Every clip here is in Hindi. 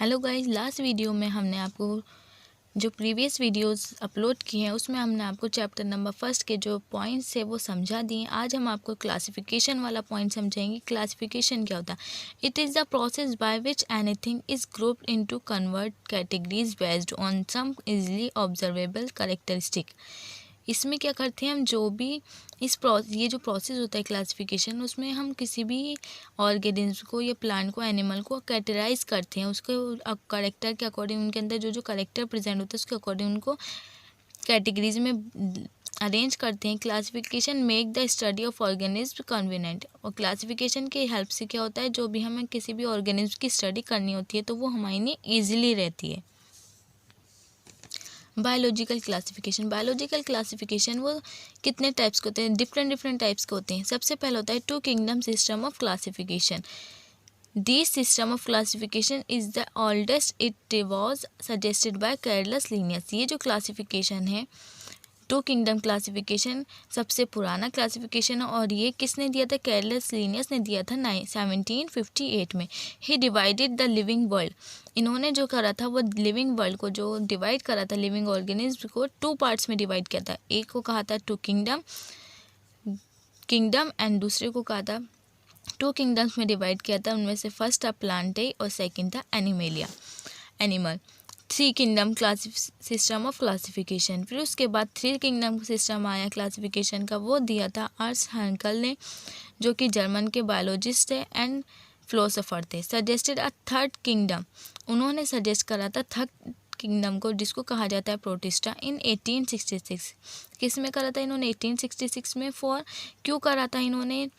हेलो गाइस, लास्ट वीडियो में हमने आपको जो प्रीवियस वीडियोस अपलोड किए हैं उसमें हमने आपको चैप्टर नंबर फर्स्ट के जो पॉइंट्स है वो समझा दिए। आज हम आपको क्लासिफिकेशन वाला पॉइंट समझाएंगे। क्लासिफिकेशन क्या होता है? It is the process by which anything is grouped into convert categories based on some easily observable characteristic. इसमें क्या करते हैं हम, जो भी ये जो प्रोसेस होता है क्लासिफिकेशन, उसमें हम किसी भी ऑर्गेनिज्म को या प्लांट को, एनिमल को कैटेगराइज करते हैं उसके करेक्टर के अकॉर्डिंग। उनके अंदर जो जो करेक्टर प्रेजेंट होता है उसके अकॉर्डिंग उनको कैटेगरीज में अरेंज करते हैं। Classification make the study of organism convenient. और क्लासिफिकेशन की हेल्प से क्या होता है, जो भी हमें किसी भी ऑर्गेनिज्म की स्टडी करनी होती है तो वो हमारे लिए ईजिली रहती है। बायोलॉजिकल क्लासिफिकेशन वो कितने टाइप्स के होते हैं? डिफरेंट टाइप्स के होते हैं। सबसे पहले होता है two kingdom system of classification. This system of classification is the oldest. It was suggested by Carolus Linnaeus. ये जो क्लासिफिकेशन है, टू किंगडम क्लासिफिकेशन, सबसे पुराना क्लासिफिकेशन है और ये किसने दिया था? कैरलस लीनियस ने दिया था 1758 में। ही डिवाइडेड द लिविंग वर्ल्ड। इन्होंने जो करा था वो लिविंग वर्ल्ड को जो डिवाइड करा था, लिविंग ऑर्गेनिज्म को टू पार्ट्स में डिवाइड किया था। एक को कहा था टू किंगडम एंड दूसरे को कहा था टू किंगडम्स में डिवाइड किया था। उनमें से फर्स्ट था प्लांटे और सेकेंड था animal. Three kingdom system of classification. फिर उसके बाद थ्री किंगडम सिस्टम आया क्लासिफिकेशन का, वो दिया था अर्स हैंकल ने, जो कि जर्मन के बायोलॉजिस्ट थे एंड फिलोसोफर थे। Suggested a third kingdom. उन्होंने सजेस्ट करा था थर्ड किंगडम को, जिसको कहा जाता है प्रोटिस्टा, इन 1866। किस में करा था इन्होंने? 1866 में। क्यों करा था इन्होंने?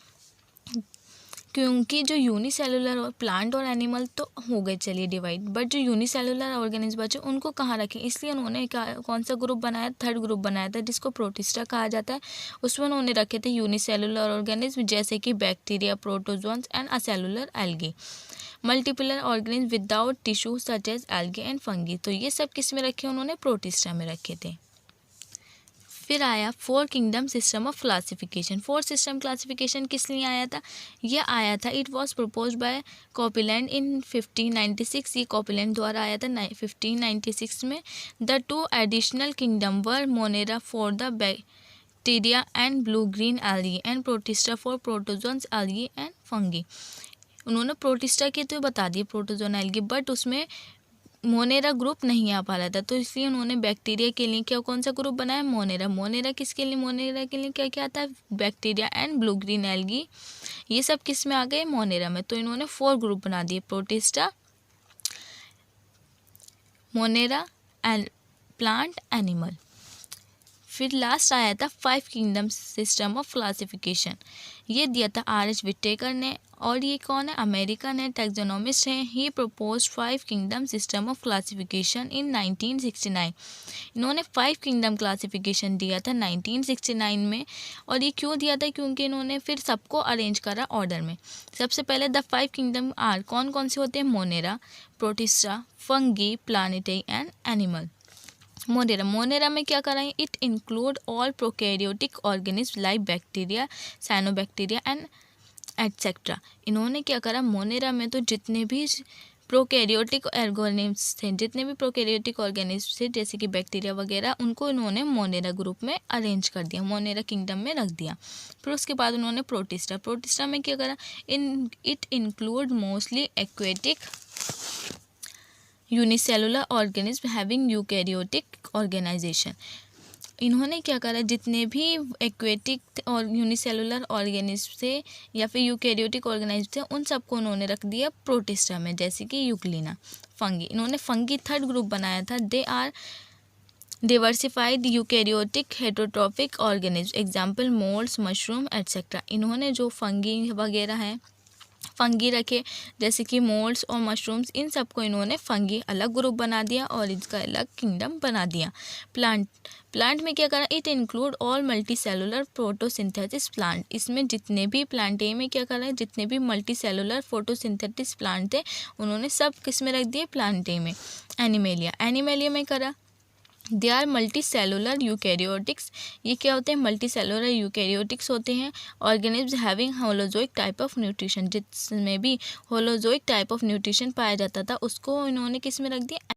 क्योंकि जो यूनिसेलुलर और प्लांट और एनिमल तो हो गए चलिए डिवाइड, बट जो यूनिसेलुलर ऑर्गेनिज्म बचे उनको कहाँ रखें, इसलिए उन्होंने कौन सा ग्रुप बनाया? थर्ड ग्रुप बनाया था, जिसको प्रोटिस्टा कहा जाता है। उसमें उन्होंने रखे थे यूनिसेलुलर ऑर्गेनिज्म, जैसे कि bacteria, protozoans and acellular algae. Multicellular organism without tissue such as algae and fungi. तो ये सब किस में रखे? उन्होंने प्रोटिस्टा में रखे थे। फिर आया four kingdom system of classification. Four system classification किस लिए आया था? ये आया था, इट वॉज प्रपोज बाय कॉपीलैंड इन 1596। ये कॉपीलैंड द्वारा आया था 1596 में। The two additional kingdom were Monera for the bacteria and blue green algae and protista for protozoans algae and fungi. उन्होंने प्रोटिस्टा के तो बता दिए, प्रोटोजोन एल्गी, बट उसमें मोनेरा ग्रुप नहीं आ पा रहा था, तो इसलिए उन्होंने बैक्टीरिया के लिए कौन सा ग्रुप बनाया? मोनेरा किसके लिए? मोनेरा के लिए क्या क्या आता है? Bacteria and blue green algae. ये सब किस में आ गए? मोनेरा में। तो इन्होंने 4 ग्रुप बना दिए, protista, Monera and plant, animal. फिर लास्ट आया था 5 किंगडम सिस्टम ऑफ क्लासिफिकेशन। ये दिया था R.H. विटेकर ने, और ये कौन है? अमेरिकन है, टैक्सोनॉमिस्ट हैं। He propose 5 kingdom system of classification in 1969। इन्होंने 5 किंगडम क्लासिफिकेशन दिया था 1969 में। और ये क्यों दिया था? क्योंकि इन्होंने फिर सबको अरेंज करा ऑर्डर में। सबसे पहले द 5 किंगडम आर, कौन कौन से होते हैं? Monera, protista, fungi, planetary and animal. Monera में क्या करा है? It include all prokaryotic organism like bacteria, cyanobacteria and etcetera. इन्होंने क्या करा? मोनेरा में तो जितने भी प्रोकैरियोटिक ऑर्गेनिज्म थे, जैसे कि बैक्टीरिया वगैरह, उनको इन्होंने मोनेरा ग्रुप में अरेंज कर दिया, मोनेरा किंगडम में रख दिया। फिर उसके बाद उन्होंने प्रोटिस्टा में क्या करा? It include mostly aquatic unicellular organism having eukaryotic organisation. इन्होंने क्या करा? जितने भी एक्वेटिक और यूनिसेलुलर ऑर्गेनिज्म थे या फिर यूकैरियोटिक ऑर्गेनाइज्म थे, उन सबको उन्होंने रख दिया प्रोटिस्टा में, जैसे कि यूक्लिना। फंगी, इन्होंने फंगी थर्ड ग्रुप बनाया था। They are diversified eukaryotic heterotrophic organism, example moulds, mushroom etcetera. इन्होंने जो फंगी वगैरह हैं, फंगी रखे, जैसे कि मोल्ड्स और मशरूम्स, इन सबको इन्होंने फंगी अलग ग्रुप बना दिया और इसका अलग किंगडम बना दिया। प्लांट में क्या करा? It include all multi cellular photosynthesis plant. इसमें जितने भी प्लांट में क्या करा है? जितने भी मल्टी सेलुलर फोटोसिंथेसिस प्लांट थे उन्होंने सब किस में रख दिए? प्लांटे में। एनिमेलिया में करा they are multi cellular eukaryotics. ये क्या होते हैं? मल्टी सेलुलर यूकैरियोटिक्स होते हैं। Organism having holozoic type of nutrition, जिसमें भी होलोजोइक टाइप ऑफ न्यूट्रिशन पाया जाता था उसको इन्होंने किस में रख दिया?